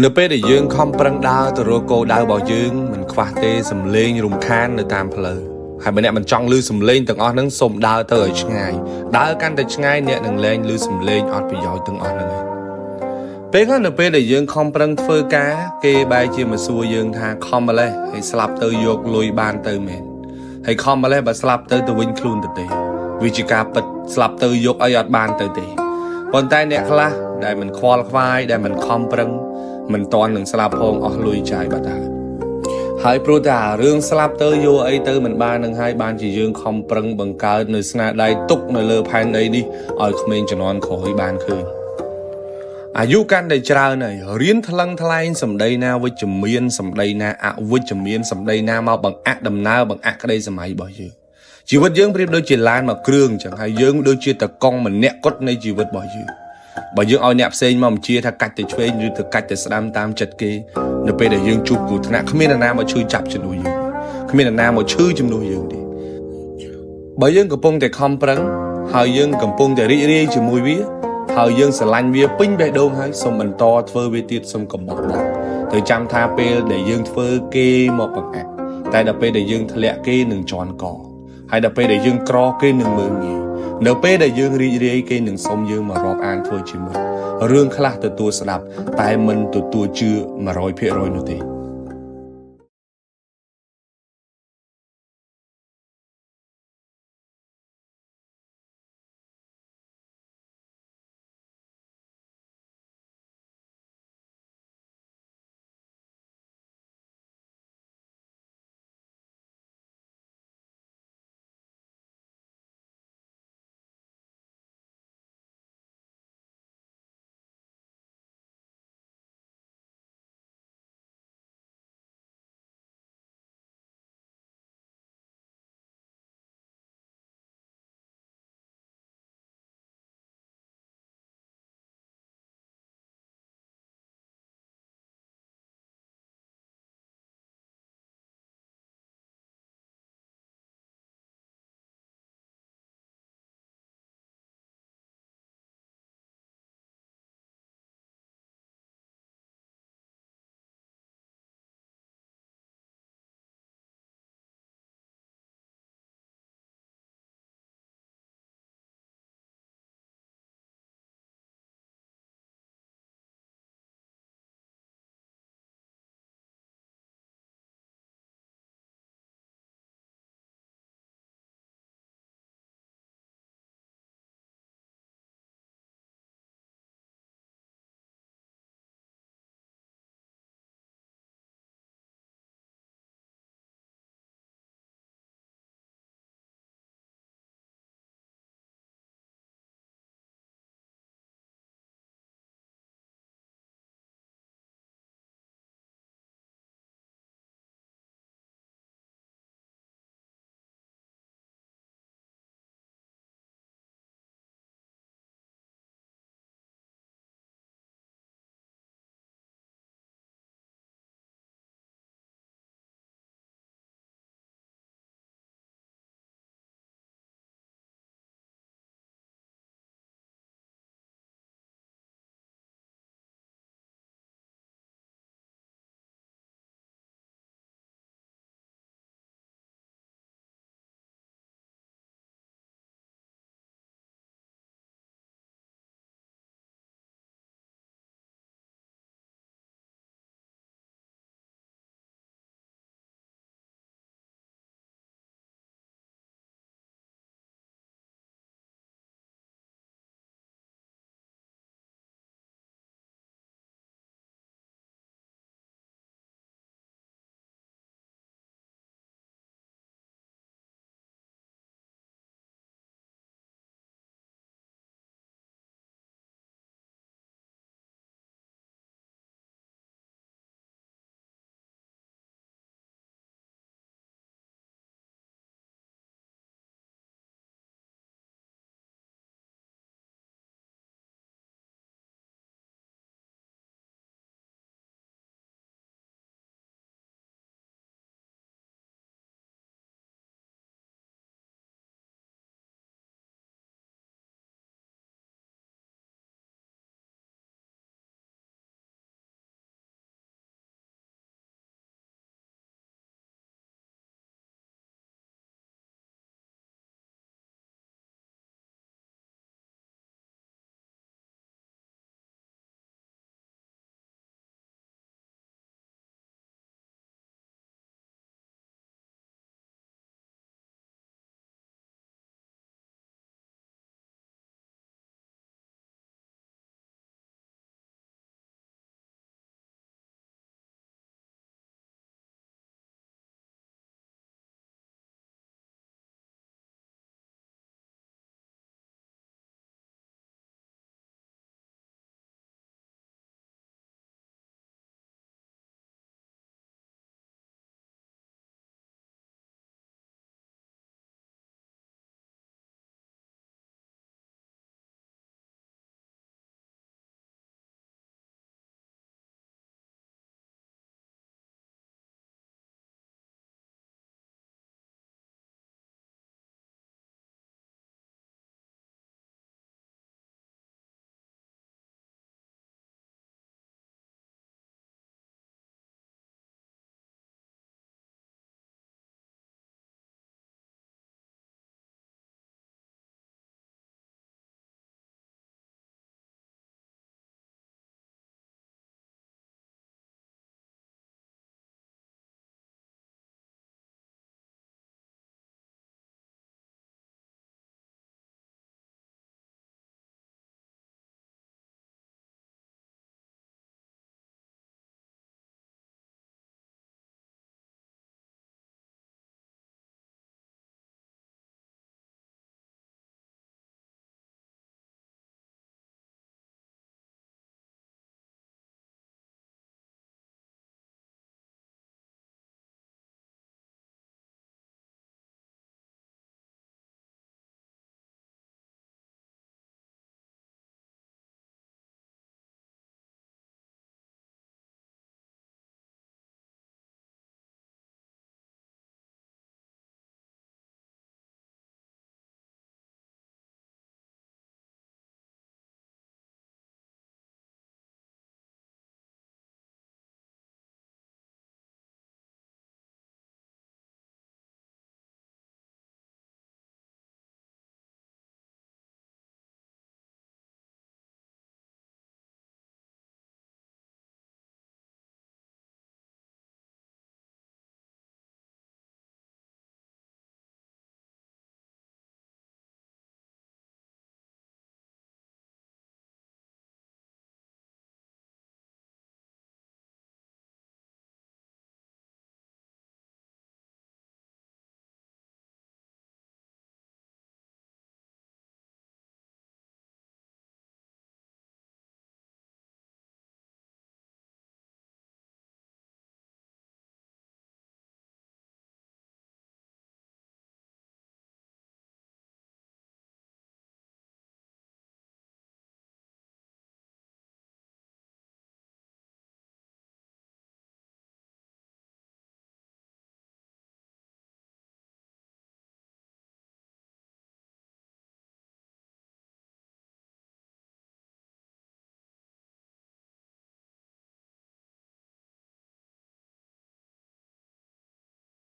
នៅពេលដែលយើងខំប្រឹងដើរទៅរកគោលដៅរបស់យើងមិនខ្វះទេសំឡេងរំខាននៅតាមផ្លូវហើយបើអ្នកមិនចង់ឮសំឡេងទាំងអស់ហ្នឹងសូមដើរទៅឲ្យឆ្ងាយដើរកាន់តែឆ្ងាយអ្នកនឹងលែងឮសំឡេងអត់ប្រយោជន៍ទាំងអស់ហ្នឹងឯងពេលខ្លះនៅពេលដែលយើងខំប្រឹងធ្វើការគេបែរជាមកសួរយើងថាខំម្លេះហើយស្លាប់ទៅយកលុយបានទៅមែនហើយខំម្លេះបើស្លាប់ទៅវិញខ្លួនទៅទេវាជាការពិតស្លាប់ទៅយកអីអត់បានទៅទេប៉ុន្តែអ្នកខ្លះដែលមិនខ្វល់ខ្វាយដែលមិនខំប្រឹងមិនតន់នឹងស្លាប់ផងអស់លុយចាយបាត់ហើយព្រោះតែរឿងស្លាប់ទៅយកអីទៅមិនបាននឹងហើយបានជាយើងខំប្រឹងបង្កើតនៅស្នាដៃទុកនៅលើផែនដីនេះឲ្យក្មេងជំនាន់ក្រោយបានឃើញអាយុកាន់តែច្រើនហើយរៀនថ្លឹងថ្លែងសម្ដីណាវិជ្ជមានសម្ដីណាអវិជ្ជមានសម្ដីណាមកបង្អាក់ដំណើរបង្អាក់ក្តីសម័យរបស់យើងជីវិតយើងប្រៀបដូចជាឡានមួយគ្រឿងអញ្ចឹងហើយយើងដូចជាតកង់ម្នាក់គត់នៃជីវិតរបស់យើងបើយើងឲ្យអ្នកផ្សេងមកបញ្ជាថាកាច់ទៅឆ្វេងឬទៅកាច់ទៅស្ដាំតាមចិត្តគេនៅពេលដែលយើងជួបគ្រោះថ្នាក់គ្មាននរណាមកជួយចាប់ជំនួសយើងគ្មាននរណាមកឈឺជំនួសយើងទេបើយើងកំពុងតែខំប្រឹងហើយយើងកំពុងតែរីករាយជាមួយវាហើយយើងស្រឡាញ់វាពេញបេះដូងហើយសូមបន្តធ្វើវាទៀតសូមកុំបោះបង់ត្រូវចាំថាពេលដែលយើងធ្វើគេមកបង្អាក់តែដល់ពេលដែលយើងធ្លាក់គេនឹងជន់កហើយដល់ពេលដែលយើងក្រគេនឹងមើលងាយនៅពេលដែលយើងរីករាយគេនឹងសុំយើងមករាប់អានធ្វើជាមិត្តរឿងខ្លះទទួលស្ដាប់តែមិនទទួលជឿ 100% នោះទេ